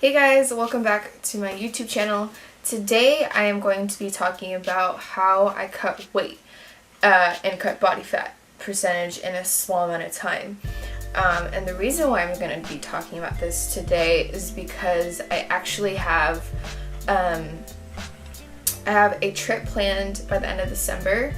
Hey guys, welcome back to my YouTube channel. Today I am going to be talking about how I cut weight and cut body fat percentage in a small amount of time. And the reason why I'm going to be talking about this today is because I actually have a trip planned by the end of December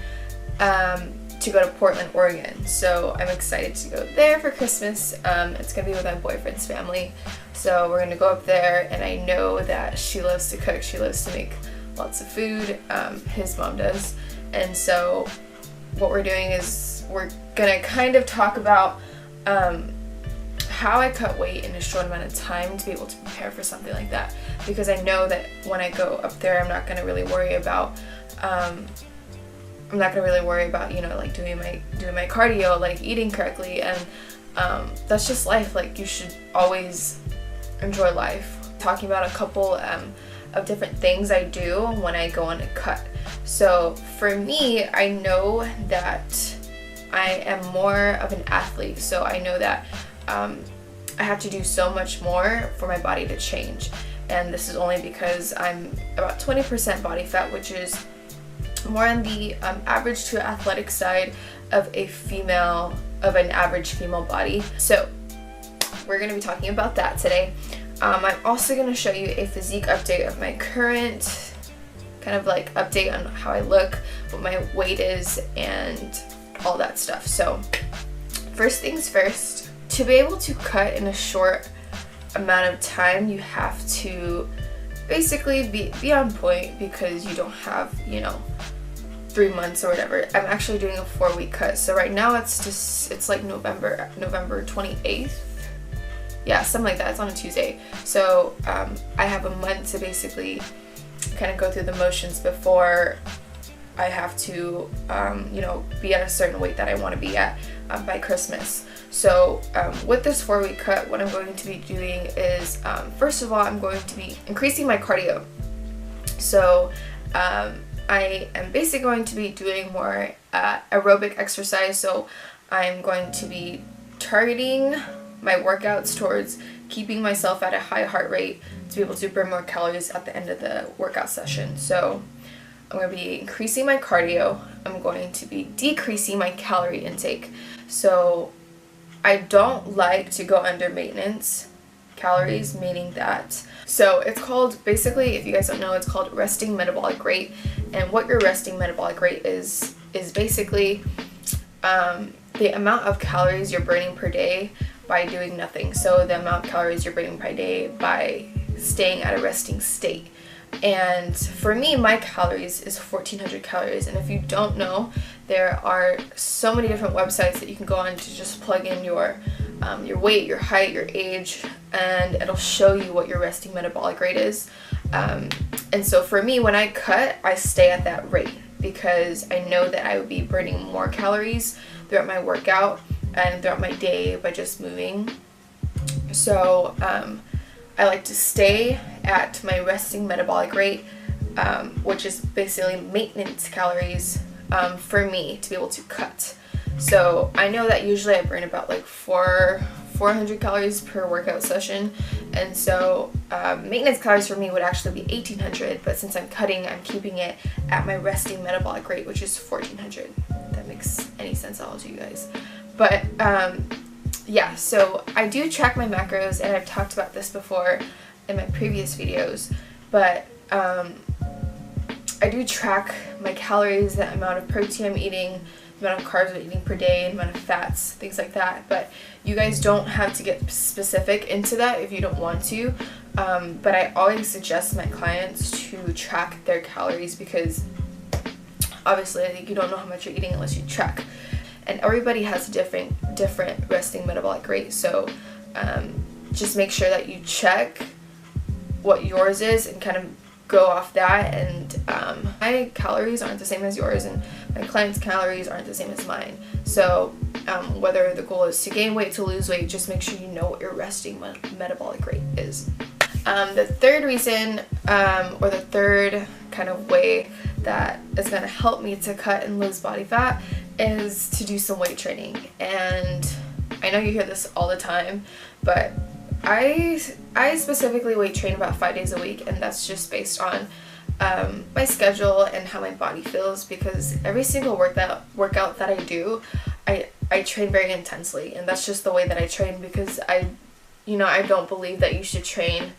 to go to Portland, Oregon. So I'm excited to go there for Christmas. It's going to be with my boyfriend's family. So we're going to go up there, and I know that she loves to cook. She loves to make lots of food. His mom does. And so what we're doing is we're going to kind of talk about how I cut weight in a short amount of time to be able to prepare for something like that. Because I know that when I go up there, I'm not going to really worry about you know, like doing my cardio, like eating correctly, and that's just life. Like, you should always enjoy life. Talking about a couple of different things I do when I go on a cut. So for me, I know that I am more of an athlete, so I know that I have to do so much more for my body to change. And this is only because I'm about 20% body fat, which is more on the average to athletic side of an average female body. So we're going to be talking about that today. I'm also going to show you a physique update of my current kind of like update on how I look, what my weight is, and all that stuff. So first things first, to be able to cut in a short amount of time, you have to basically be on point, because you don't have, you know, 3 months or whatever. I'm actually doing a 4-week cut. So right now it's like November 28th. Yeah, something like that. It's on a Tuesday. So I have a month to basically kind of go through the motions before I have to, you know, be at a certain weight that I want to be at by Christmas. So with this 4-week cut, what I'm going to be doing is, first of all, I'm going to be increasing my cardio. So I am basically going to be doing more aerobic exercise. So I'm going to be targeting my workouts towards keeping myself at a high heart rate to be able to burn more calories at the end of the workout session. So I'm going to be increasing my cardio. I'm going to be decreasing my calorie intake. So I don't like to go under maintenance calories, meaning that, so it's called, basically, if you guys don't know, it's called resting metabolic rate. And what your resting metabolic rate is basically the amount of calories you're burning per day by doing nothing. So the amount of calories you're burning per day by staying at a resting state. And for me, my calories is 1,400 calories. And if you don't know, there are so many different websites that you can go on to just plug in your weight, your height, your age, and it'll show you what your resting metabolic rate is. And so for me, when I cut, I stay at that rate, because I know that I would be burning more calories throughout my workout and throughout my day by just moving. So I like to stay at my resting metabolic rate, which is basically maintenance calories for me to be able to cut. So I know that usually I burn about like 400 calories per workout session, and so maintenance calories for me would actually be 1,800, but since I'm cutting, I'm keeping it at my resting metabolic rate, which is 1,400. If that makes any sense at all to you guys. But yeah, so I do track my macros, and I've talked about this before in my previous videos, but I do track my calories, the amount of protein I'm eating, the amount of carbs I'm eating per day, the amount of fats, things like that. But you guys don't have to get specific into that if you don't want to. But I always suggest my clients to track their calories, because obviously, like, you don't know how much you're eating unless you track. And everybody has a different resting metabolic rate. So just make sure that you check what yours is and kind of go off that. And my calories aren't the same as yours, and my clients' calories aren't the same as mine. So whether the goal is to gain weight, to lose weight, just make sure you know what your resting metabolic rate is. The third reason, or the third kind of way that is going to help me to cut and lose body fat, is to do some weight training. And I know you hear this all the time, but I specifically weight train about 5 days a week, and that's just based on my schedule and how my body feels, because every single workout that I do, I train very intensely, and that's just the way that I train, because I don't believe that you should train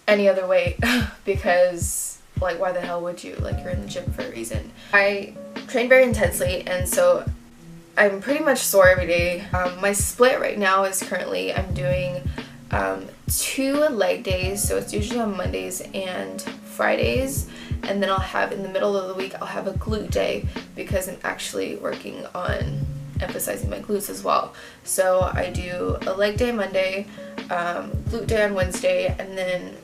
any other way because, like, why the hell would you? Like, you're in the gym for a reason. I train very intensely, and so I'm pretty much sore every day. My split right now is currently I'm doing 2 leg days, so it's usually on Mondays and Fridays, and then I'll have, in the middle of the week, I'll have a glute day, because I'm actually working on emphasizing my glutes as well. So I do a leg day Monday, glute day on Wednesday, and then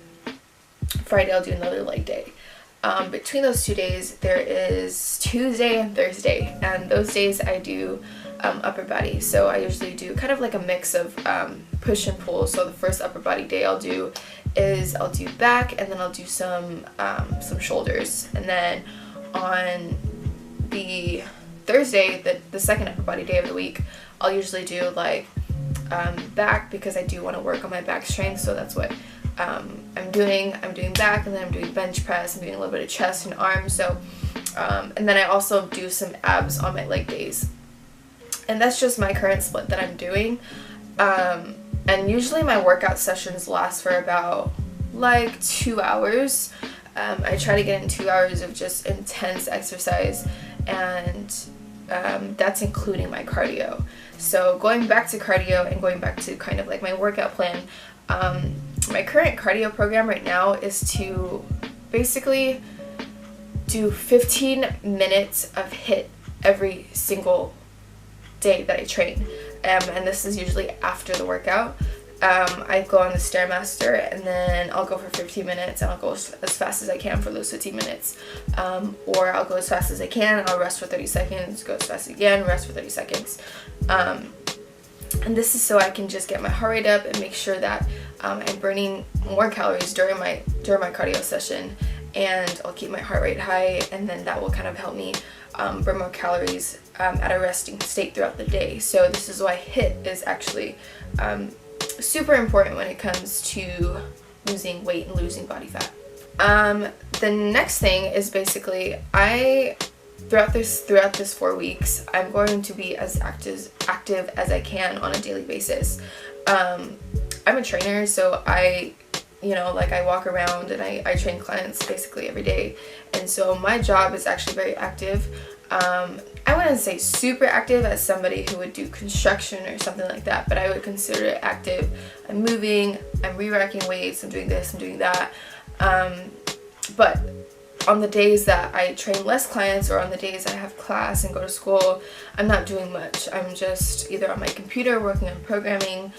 Friday I'll do another leg day. Between those 2 days, there is Tuesday and Thursday, and those days I do upper body. So I usually do kind of like a mix of push and pull. So the first upper body day I'll do back, and then I'll do some shoulders, and then on the Thursday, the second upper body day of the week, I'll usually do like back, because I do want to work on my back strength. So that's what I'm doing back, and then I'm doing bench press, I'm doing a little bit of chest and arms. So and then I also do some abs on my leg days, and that's just my current split that I'm doing. And usually my workout sessions last for about like 2 hours. I try to get in 2 hours of just intense exercise, and that's including my cardio. So going back to cardio and going back to kind of like my workout plan, my current cardio program right now is to basically do 15 minutes of HIIT every single day that I train, and this is usually after the workout. I go on the Stairmaster, and then I'll go for 15 minutes, and I'll go as fast as I can for those 15 minutes. Or I'll go as fast as I can, I'll rest for 30 seconds, go as fast again, rest for 30 seconds. And this is so I can just get my heart rate up and make sure that I'm burning more calories during my cardio session, and I'll keep my heart rate high, and then that will kind of help me burn more calories at a resting state throughout the day. So this is why HIIT is actually super important when it comes to losing weight and losing body fat. The next thing is basically throughout this 4 weeks, I'm going to be as active as I can on a daily basis. I'm a trainer, so I walk around and I train clients basically every day, and so my job is actually very active. I wouldn't say super active as somebody who would do construction or something like that, but I would consider it active. I'm moving, I'm re-racking weights, I'm doing this, I'm doing that. But on the days that I train less clients, or on the days I have class and go to school, I'm not doing much. I'm just either on my computer working on programming,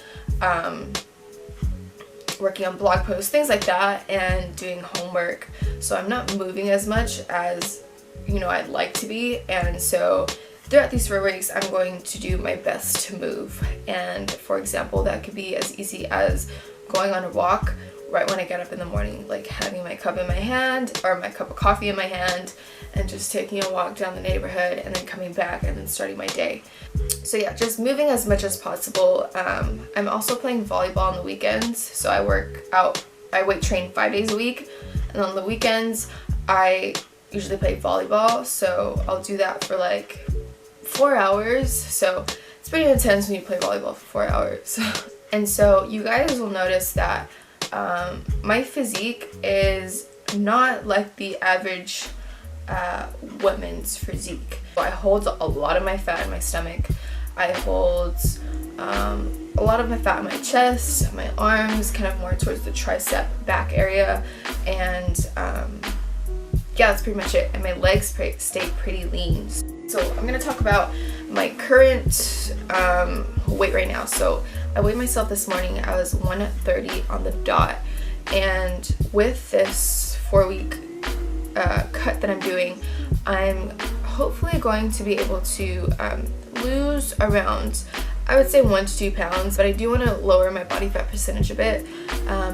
working on blog posts, things like that, and doing homework. So I'm not moving as much as I'd like to be, and so throughout these 4 weeks I'm going to do my best to move. And for example, that could be as easy as going on a walk right when I get up in the morning, like having my cup in my hand or my cup of coffee in my hand, and just taking a walk down the neighborhood, and then coming back and then starting my day. So yeah, just moving as much as possible. I'm also playing volleyball on the weekends, so I weight train 5 days a week, and on the weekends I usually play volleyball, so I'll do that for like 4 hours. So it's pretty intense when you play volleyball for 4 hours. And so you guys will notice that my physique is not like the average woman's physique. I hold a lot of my fat in my stomach. I hold a lot of my fat in my chest, my arms, kind of more towards the tricep back area, and yeah, that's pretty much it. And my legs stay pretty lean. So I'm gonna talk about my current weight right now. So I weighed myself this morning. I was 130 on the dot, and with this 4-week cut that I'm doing, I'm hopefully going to be able to lose around, I would say 1 to 2 pounds, but I do want to lower my body fat percentage a bit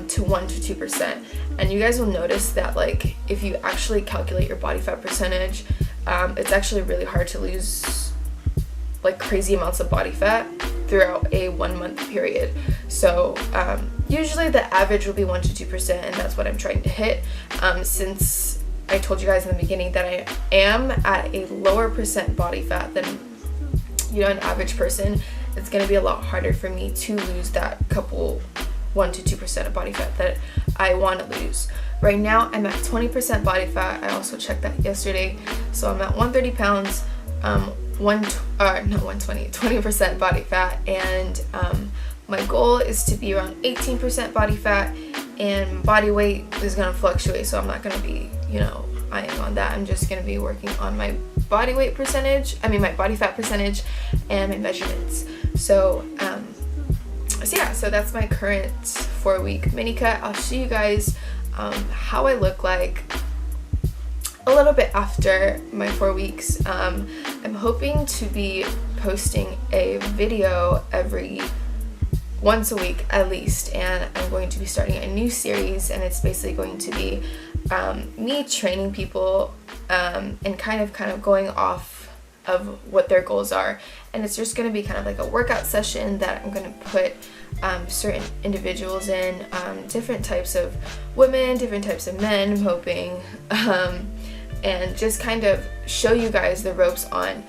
to 1 to 2%. And you guys will notice that, like, if you actually calculate your body fat percentage, it's actually really hard to lose like crazy amounts of body fat throughout a 1 month period. So usually the average will be 1 to 2%, and that's what I'm trying to hit. Since I told you guys in the beginning that I am at a lower percent body fat than an average person, it's going to be a lot harder for me to lose that couple 1 to 2% of body fat that I want to lose. Right now I'm at 20% body fat. I also checked that yesterday, so I'm at 130 pounds, 20% body fat, and my goal is to be around 18% body fat, and body weight is going to fluctuate, so I'm not going to be eyeing on that. I'm just going to be working on my body weight percentage, my body fat percentage, and my measurements. So so that's my current 4-week mini cut. I'll show you guys how I look like a little bit after my 4 weeks. I'm hoping to be posting a video once a week at least, and I'm going to be starting a new series, and it's basically going to be me training people and kind of going off of what their goals are, and it's just going to be kind of like a workout session that I'm going to put certain individuals in, different types of women, different types of men, I'm hoping, and just kind of show you guys the ropes on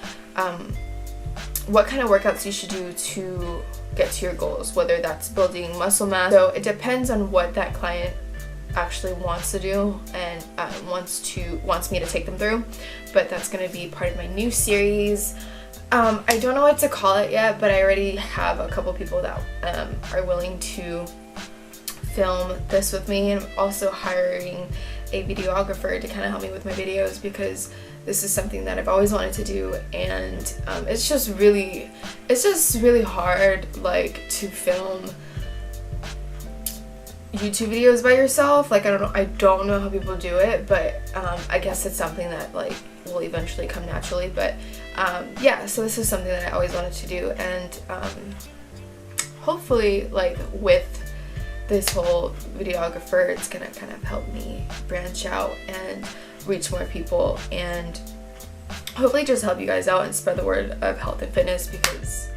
what kind of workouts you should do to get to your goals, whether that's building muscle mass. So it depends on what that client actually wants to do and wants me to take them through, but that's going to be part of my new series. I don't know what to call it yet, but I already have a couple people that are willing to film this with me, and I'm also hiring a videographer to kind of help me with my videos, because this is something that I've always wanted to do, and it's just really hard to film YouTube videos by yourself. I don't know how people do it, but I guess it's something that will eventually come naturally. But so this is something that I always wanted to do, and hopefully with this whole videographer, it's gonna kind of help me branch out and reach more people, and hopefully just help you guys out and spread the word of health and fitness, because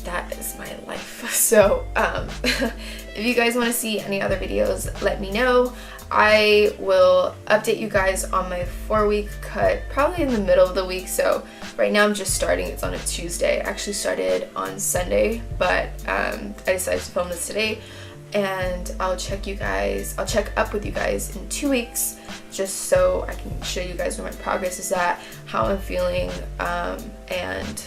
that is my life. So if you guys want to see any other videos, let me know. I will update you guys on my 4-week cut probably in the middle of the week. So right now I'm just starting. It's on a Tuesday. I actually started on Sunday, but I decided to film this today, and I'll check up with you guys in 2 weeks, just so I can show you guys where my progress is at, how I'm feeling, and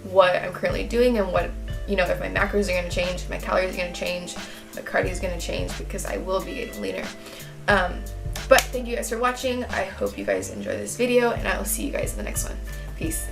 what I'm currently doing, and what if my macros are going to change, if my calories are going to change, my cardio is going to change, because I will be getting leaner. But thank you guys for watching. I hope you guys enjoy this video, and I will see you guys in the next one. Peace.